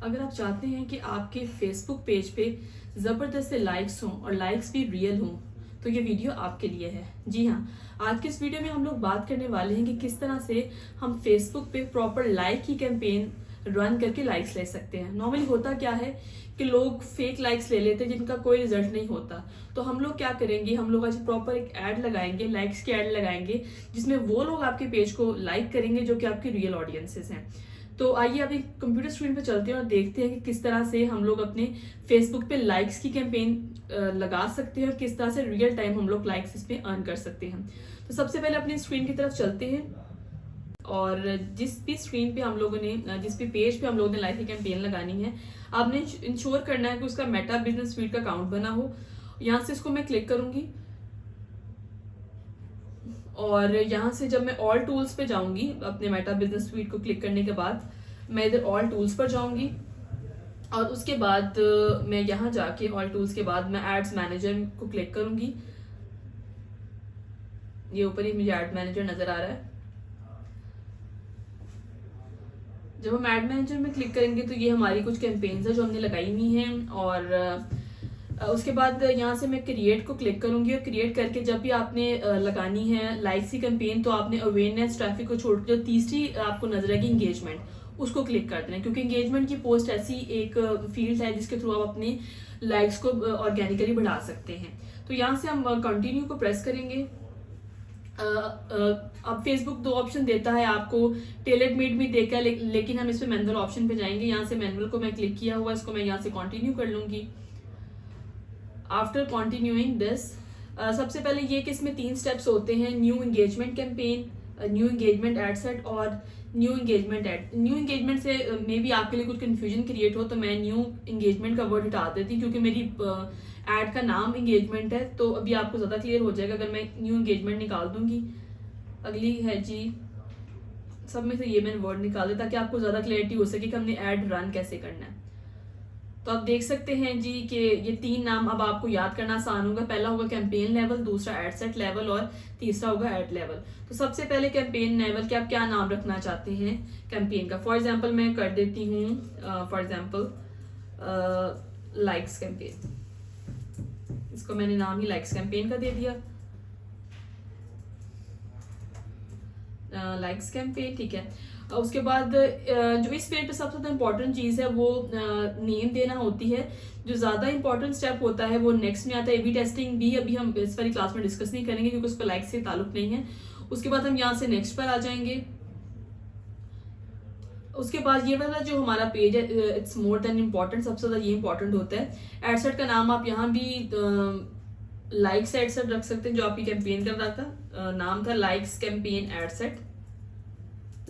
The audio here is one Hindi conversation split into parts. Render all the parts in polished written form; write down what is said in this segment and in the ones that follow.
अगर आप चाहते हैं कि आपके फेसबुक पेज पे ज़बरदस्त से लाइक्स हों और लाइक्स भी रियल हों, तो ये वीडियो आपके लिए है। जी हाँ, आज के इस वीडियो में हम लोग बात करने वाले हैं कि किस तरह से हम फेसबुक पे प्रॉपर लाइक की कैंपेन रन करके लाइक्स ले सकते हैं। नॉर्मली होता क्या है कि लोग फेक लाइक्स ले लेते हैं जिनका कोई रिजल्ट नहीं होता। तो हम लोग क्या करेंगे, हम लोग आज प्रॉपर एक ऐड लगाएंगे, लाइक्स की ऐड लगाएंगे, जिसमें वो लोग आपके पेज को लाइक करेंगे जो कि आपके रियल ऑडियंसेस हैं। तो आइए अभी कंप्यूटर स्क्रीन पर चलते हैं और देखते हैं कि किस तरह से हम लोग अपने फेसबुक पे लाइक्स की कैंपेन लगा सकते हैं और किस तरह से रियल टाइम हम लोग लाइक्स इस पे अर्न कर सकते हैं। तो सबसे पहले अपनी स्क्रीन की तरफ चलते हैं और जिस भी स्क्रीन पे हम लोगों ने, जिस भी पेज पे हम लोगों ने लाइक की कैंपेन लगानी है, आपने इंश्योर करना है कि उसका मेटा बिजनेस सुइट का अकाउंट बना हो। यहाँ से इसको मैं क्लिक करूंगी और यहाँ से जब मैं ऑल टूल्स पे जाऊंगी, अपने मेटा बिजनेस सुइट को क्लिक करने के बाद मैं इधर ऑल टूल्स पर जाऊंगी और उसके बाद मैं यहाँ जाके ऑल टूल्स के बाद मैं एड्स मैनेजर को क्लिक करूंगी। ये ऊपर ही मुझे एड मैनेजर नजर आ रहा है। जब हम एड मैनेजर में क्लिक करेंगे तो ये हमारी कुछ कैंपेन्स है जो हमने लगाई हुई हैं और उसके बाद यहाँ से मैं क्रिएट को क्लिक करूंगी और क्रिएट करके जब भी आपने लगानी है लाइक्स की कैंपेन तो आपने अवेयरनेस ट्रैफिक को छोड़कर जो तीसरी आपको नजर आएगी इंगेजमेंट, उसको क्लिक कर देना है, क्योंकि इंगेजमेंट की पोस्ट ऐसी एक फील्ड है जिसके थ्रू आप अपने लाइक्स को ऑर्गेनिकली बढ़ा सकते हैं। तो यहाँ से हम कंटिन्यू को प्रेस करेंगे। अब फेसबुक दो ऑप्शन देता है आपको, टेलर मेड भी देगा, लेकिन हम इस पे मैनुअल ऑप्शन पे जाएंगे। यहाँ से मैनुअल को मैं क्लिक किया हुआ, इसको मैं यहाँ से कंटिन्यू कर लूंगी। आफ्टर कंटिन्यूइंग दिस, सबसे पहले ये कि इसमें 3 स्टेप्स होते हैं, new engagement campaign, new engagement ad set और new engagement ad. New engagement से मे बी आपके लिए कुछ कंफ्यूजन क्रिएट हो, तो मैं न्यू एंगेजमेंट का वर्ड हटा देती हूँ क्योंकि मेरी एड का नाम एंगेजमेंट है। तो अभी आपको ज्यादा क्लियर हो जाएगा अगर मैं न्यू एंगेजमेंट निकाल दूंगी। अगली है जी, सब में से ये मैंने वर्ड निकाल दिया ताकि आपको ज्यादा क्लियरिटी हो सके कि हमने एड रन कैसे करना है। तो आप देख सकते हैं जी कि ये 3 नाम अब आपको याद करना आसान होगा। पहला होगा कैंपेन लेवल, दूसरा एड सेट लेवल और तीसरा होगा एड लेवल। तो सबसे पहले कैंपेन लेवल के आप क्या नाम रखना चाहते हैं कैंपेन का। फॉर एग्जांपल मैं कर देती हूँ, फॉर एग्जांपल लाइक्स कैंपेन, इसको मैंने नाम ही लाइक्स कैंपेन का दे दिया, लाइक्स कैंपेन, ठीक है। उसके बाद जो इस पेज पे सबसे ज्यादा इंपॉर्टेंट चीज है वो नेम देना होती है। जो ज्यादा इंपॉर्टेंट स्टेप होता है वो नेक्स्ट में आता है। ए/बी टेस्टिंग भी अभी हम इस वाली क्लास में डिस्कस नहीं करेंगे क्योंकि उसका लाइक से ताल्लुक नहीं है। उसके बाद हम यहाँ से नेक्स्ट पर आ जाएंगे। उसके बाद ये वाला जो हमारा पेज है, इट्स मोर देन इम्पोर्टेंट, सबसे ज्यादा ये इंपॉर्टेंट होता है। एड सेट का नाम आप यहाँ भी लाइक्स एड सेट रख सकते हैं, जो आपकी कैंपेन का नाम था, likes campaign ad set,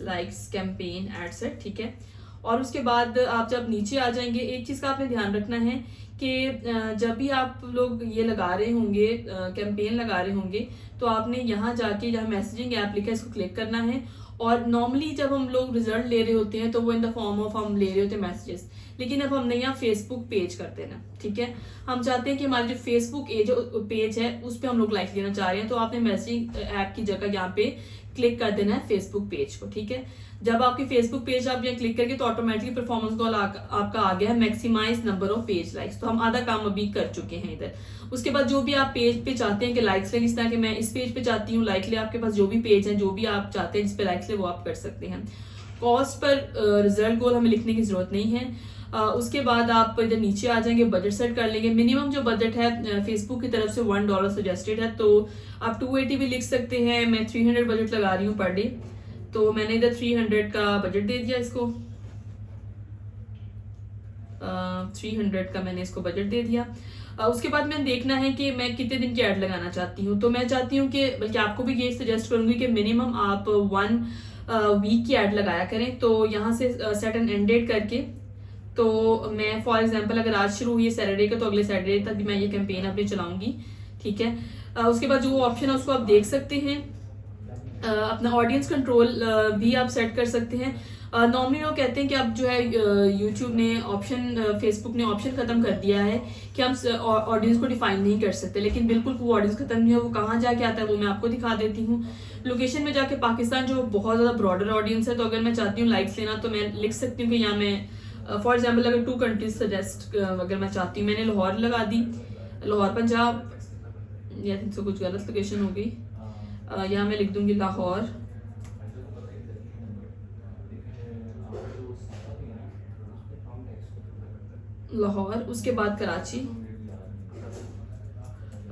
likes campaign ad set, ठीक है। और उसके बाद आप जब नीचे आ जाएंगे, एक चीज का आपने ध्यान रखना है कि जब भी आप लोग ये लगा रहे होंगे, कैंपेन लगा रहे होंगे, तो आपने यहाँ जाके जहाँ मैसेजिंग ऐप लिखा है इसको क्लिक करना है। और नॉर्मली जब हम लोग रिजल्ट ले रहे होते हैं तो वो इन द फॉर्म ऑफ हम ले रहे होते हैं मैसेजेस, लेकिन अब हमने यहाँ फेसबुक पेज कर देना, ठीक है। हम चाहते हैं कि हमारे जो फेसबुक पेज है उस पर हम लोग लाइक लेना चाह रहे हैं, तो आपने मैसेजिंग ऐप की जगह यहाँ पे क्लिक कर देना है फेसबुक पेज को, ठीक है। जब आपकी फेसबुक पेज आप यहाँ क्लिक करके तो ऑटोमेटिकली परफॉर्मेंस गोल आपका आ गया है, maximise number of page likes. तो हम आधा काम अभी कर चुके हैं इधर। उसके बाद जो भी आप पेज पे चाहते हैं कि लाइक्स ले, इस तरह के मैं इस पेज पे चाहती हूँ लाइक ले, आपके पास जो भी पेज है, जो भी आप चाहते हैं जिस पे लाइक्स ले वो आप कर सकते हैं। कॉस्ट पर रिजल्ट गोल हमें लिखने की जरूरत नहीं है। उसके बाद आप इधर नीचे आ जाएंगे, बजट सेट कर लेंगे। मिनिमम जो बजट है फेसबुक की तरफ से $1 सजेस्टेड है, तो आप 280 भी लिख सकते हैं। मैं 300 बजट लगा रही हूँ पर डे, तो मैंने इधर 300 का बजट दे दिया इसको, 300 का मैंने इसको बजट दे दिया। उसके बाद मैंने देखना है कि मैं कितने दिन की ऐड लगाना चाहती हूँ। तो मैं चाहती हूँ कि, बल्कि आपको भी ये सजेस्ट करूंगी कि मिनिमम आप 1 वीक की ऐड लगाया करें। तो यहाँ से सेट एंड एंड डेट करके, तो मैं फॉर एग्जांपल अगर आज शुरू हुई है सैटरडे का, तो अगले सैटरडे तक मैं ये कैंपेन अपनी चलाऊंगी, ठीक है। उसके बाद जो ऑप्शन है उसको आप देख सकते हैं। अपना ऑडियंस कंट्रोल भी आप सेट कर सकते हैं। नॉर्मली लोग कहते हैं कि अब जो है यूट्यूब ने ऑप्शन, फेसबुक ने ऑप्शन खत्म कर दिया है कि हम ऑडियंस को डिफाइन नहीं कर सकते, लेकिन बिल्कुल वो ऑडियंस खत्म नहीं है। वो कहाँ जाके आता है वो मैं आपको दिखा देती हूँ। लोकेशन में जाके पाकिस्तान जो बहुत ज्यादा ब्रॉडर ऑडियंस है, तो अगर मैं चाहती हूँ लाइक्स लेना तो मैं लिख सकती हूँ कि यहाँ मैं फॉर एग्जाम्पल अगर 2 कंट्रीज सजेस्ट अगर मैं चाहती हूँ, मैंने लाहौर लगा दी, लाहौर पंजाब, या तो कुछ गलत लोकेशन हो गई, यहाँ मैं लिख दूंगी लाहौर, लाहौर, उसके बाद कराची,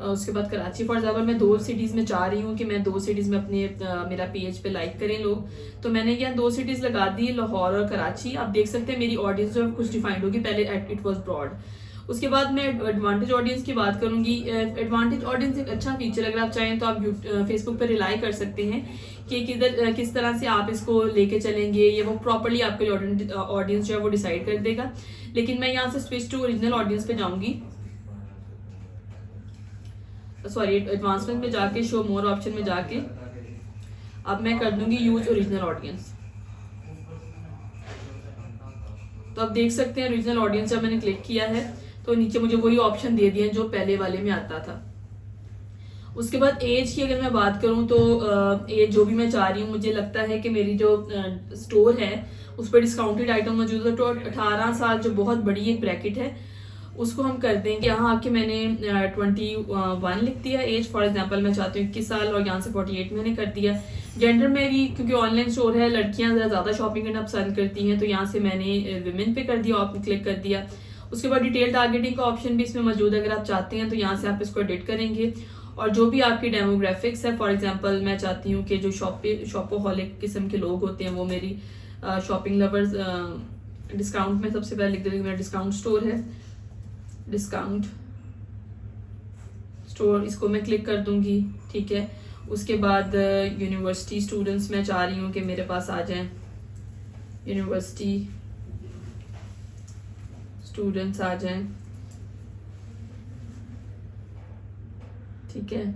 उसके बाद कराची। फॉर एग्जाम्पल मैं 2 सिटीज़ में चाह रही हूँ कि मैं 2 सिटीज़ में अपने मेरा पेज पे लाइक करें लोग, तो मैंने यहाँ 2 सिटीज़ लगा दी, लाहौर और कराची। आप देख सकते हैं मेरी ऑडियंस जो कुछ डिफाइंड होगी, पहले इट वाज ब्रॉड। उसके बाद मैं एडवांटेज ऑडियंस की बात करूंगी। एडवांटेज ऑडियंस एक अच्छा फीचर, अगर आप चाहें तो आप फेसबुक पर रिलाई कर सकते हैं कि किस तरह से आप इसको लेके चलेंगे, ये वो प्रॉपरली आपके ऑडियंस जो है वो डिसाइड कर देगा। लेकिन मैं यहाँ से स्विच टू ओरिजिनल ऑडियंस पे जाऊंगी, सॉरी एडवांसमेंट में जाके शो मोर ऑप्शन में जाके अब मैं कर दूंगी यूज ओरिजिनल ऑडियंस। तो आप देख सकते हैं ओरिजिनल ऑडियंस जब मैंने क्लिक किया है तो नीचे मुझे वही ऑप्शन दे दिए जो पहले वाले में आता था। उसके बाद एज की अगर मैं बात करूं तो एज जो भी मैं चाह रही हूँ, मुझे लगता है कि मेरी जो स्टोर है उस पर डिस्काउंटेड आइटम मौजूद है, तो 18 साल जो बहुत बड़ी एक ब्रैकेट है उसको हम कर देंगे। यहाँ आके मैंने 21 लिख दिया एज, फॉर एग्जांपल मैं चाहती हूँ 21 साल, और यहाँ से 48 मैंने कर दिया। जेंडर में भी क्योंकि ऑनलाइन स्टोर है, लड़कियाँ ज़्यादा शॉपिंग करना पसंद करती हैं, तो यहाँ से मैंने विमेन पे कर दिया, ऑप्शन क्लिक कर दिया। उसके बाद डिटेल टारगेटिंग का ऑप्शन भी इसमें मौजूद है, अगर आप चाहते हैं तो यहाँ से आप इसको एडिट करेंगे, और जो भी आपकी डेमोग्राफिक्स है, फॉर एग्जांपल मैं चाहती हूँ कि जो शॉपोहॉलिक किस्म के लोग होते हैं वो मेरी शॉपिंग लवर्स, डिस्काउंट में सबसे पहले लिख देंगे मेरा डिस्काउंट स्टोर है, डिस्काउंट स्टोर, इसको मैं क्लिक कर दूंगी, ठीक है। उसके बाद यूनिवर्सिटी स्टूडेंट्स मैं चाह रही हूँ कि मेरे पास आ जाएं, यूनिवर्सिटी स्टूडेंट्स आ जाएं, ठीक है।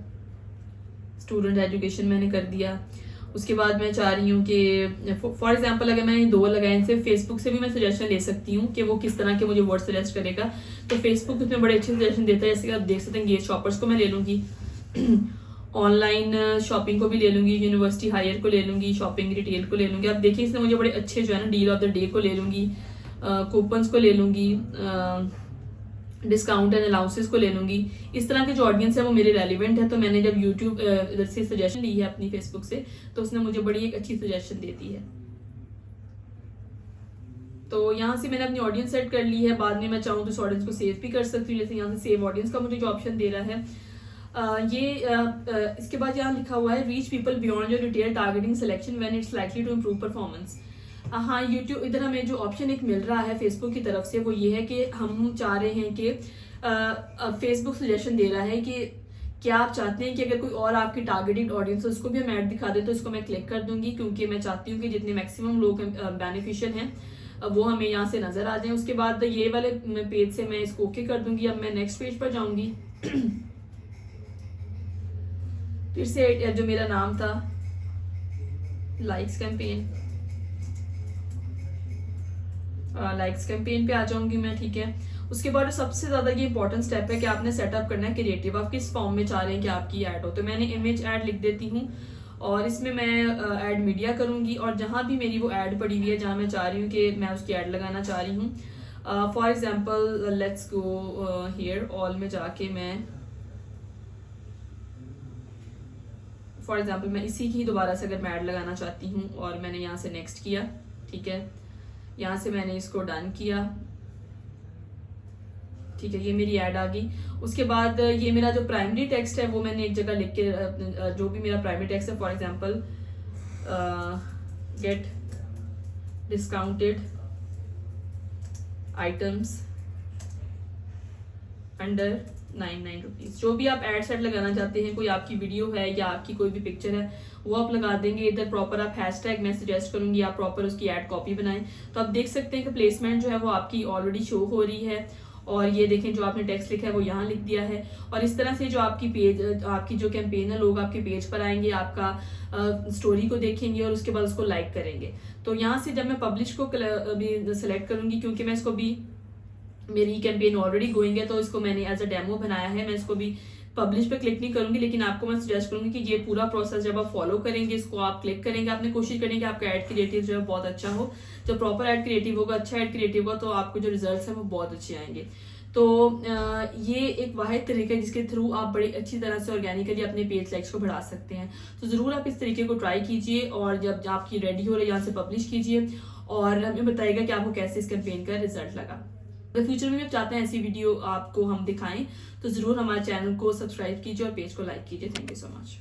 स्टूडेंट एजुकेशन मैंने कर दिया। उसके बाद मैं चाह रही हूँ कि फॉर एग्जांपल अगर मैंने 2 लगाए, इनसे फेसबुक से भी मैं सजेशन ले सकती हूँ कि वो किस तरह के मुझे वर्ड सजेस्ट करेगा, तो फेसबुक उसमें बड़े अच्छे सजेशन देता है। जैसे कि आप देख सकते हैं गेस्ट शॉपर्स को मैं ले लूँगी, ऑनलाइन शॉपिंग को भी ले लूँगी, यूनिवर्सिटी हायर को ले लूँगी, शॉपिंग रिटेल को ले लूँगी। आप देखिए इसने मुझे बड़े अच्छे जो है ना डील ऑफ द डे को ले लूँगी, कूपन्स को ले लूँगी, डिस्काउंट एंड अलाउंसेस को ले लूंगी। इस तरह के जो ऑडियंस है वो मेरे रेलिवेंट है। तो मैंने जब यूट्यूब इधर से सजेशन ली है अपनी फेसबुक से, तो उसने मुझे बड़ी एक अच्छी सजेशन देती है। तो यहाँ से मैंने अपनी ऑडियंस सेट कर ली है। बाद में मैं चाहूँ तो इस ऑडियंस को सेव भी कर सकती हूँ, जैसे यहाँ से सेव ऑडियंस का मुझे जो ऑप्शन दे रहा है। इसके बाद यहाँ लिखा हुआ है reach people beyond your detail targeting selection when it's likely to improve performance. हाँ, यूट्यूब इधर हमें जो ऑप्शन एक मिल रहा है फेसबुक की तरफ से वो ये है कि हम चाह रहे हैं कि फेसबुक सजेशन दे रहा है कि क्या आप चाहते हैं कि अगर कोई और आपकी टारगेटेड ऑडियंस है उसको भी हम ऐड दिखा दे, तो इसको मैं क्लिक कर दूंगी, क्योंकि मैं चाहती हूँ कि जितने मैक्सिमम लोग बेनिफिशियल हैं वो हमें यहाँ से नजर आ जाए। उसके बाद ये वाले पेज से मैं इसको ओके कर दूंगी। अब मैं नेक्स्ट पेज पर जाऊंगी। फिर से जो मेरा नाम था लाइक्स कैंपेन, लाइक्स कैंपेन पे आ जाऊंगी मैं, ठीक है। उसके बाद सबसे ज्यादा ये इंपॉर्टेंट स्टेप है कि आपने सेटअप करना है क्रिएटिव, आप किस फॉर्म में चाह रहे हैं कि आपकी ऐड हो। तो मैंने इमेज ऐड लिख देती हूँ और इसमें मैं ऐड मीडिया करूंगी, और जहां भी मेरी वो ऐड पड़ी हुई है जहां मैं चाह रही हूँ कि मैं उसकी ऐड लगाना चाह रही हूँ, for example let's go here all में जाके मैं फॉर एग्जाम्पल मैं इसी की दोबारा से अगर मैं ऐड लगाना चाहती हूँ, और मैंने यहाँ से नेक्स्ट किया, ठीक है, यहाँ से मैंने इसको डन किया, ठीक है, ये मेरी ऐड आ गई। उसके बाद ये मेरा जो प्राइमरी टेक्स्ट है वो मैंने एक जगह लिख के, जो भी मेरा प्राइमरी टेक्स्ट है, for example get discounted items under 99 rupees. जो भी आप एड सेट लगाना चाहते हैं, कोई आपकी वीडियो है या आपकी कोई भी पिक्चर है वो आप लगा देंगे। इधर प्रॉपर आप हैशटैग मैं सजेस्ट करूंगी, आप प्रॉपर उसकी एड कॉपी बनाएं। तो आप देख सकते हैं कि प्लेसमेंट जो है वो आपकी ऑलरेडी शो हो रही है, और ये देखें जो आपने टेक्स्ट लिखा है वो यहाँ लिख दिया है। और इस तरह से जो आपकी जो कैंपेन है, लोग आपके पेज पर आएंगे, आपका स्टोरी को देखेंगे और उसके बाद उसको लाइक करेंगे। तो यहाँ से जब मैं पब्लिश को अभी सेलेक्ट करूंगी, क्योंकि मैं इसको भी मेरी कैंपेन ऑलरेडी गोइंग है तो इसको मैंने एज अ डेमो बनाया है, मैं इसको भी पब्लिश पे क्लिक नहीं करूंगी, लेकिन आपको मैं सजेस्ट करूंगी कि ये पूरा प्रोसेस जब आप फॉलो करेंगे, इसको आप क्लिक करेंगे, आपने कोशिश करेंगे कि आपका एड क्रिएटिव जो है बहुत अच्छा हो। जब प्रॉपर एड क्रिएटिव होगा, अच्छा एड क्रिएटिव होगा, तो आपको जो रिजल्ट है वो बहुत अच्छे आएंगे। तो ये एक वाहिद तरीका है जिसके थ्रू आप बड़ी अच्छी तरह से ऑर्गेनिकली अपने पेज लाइक्स को बढ़ा सकते हैं। तो ज़रूर आप इस तरीके को ट्राई कीजिए और जब आपकी रेडी हो रही है यहाँ से पब्लिश कीजिए और हमें बताइएगा कि आपको कैसे इस कैंपेन का रिजल्ट लगा। अगर फ्यूचर में भी आप चाहते हैं ऐसी वीडियो आपको हम दिखाएं तो ज़रूर हमारे चैनल को सब्सक्राइब कीजिए और पेज को लाइक कीजिए। Thank you so much.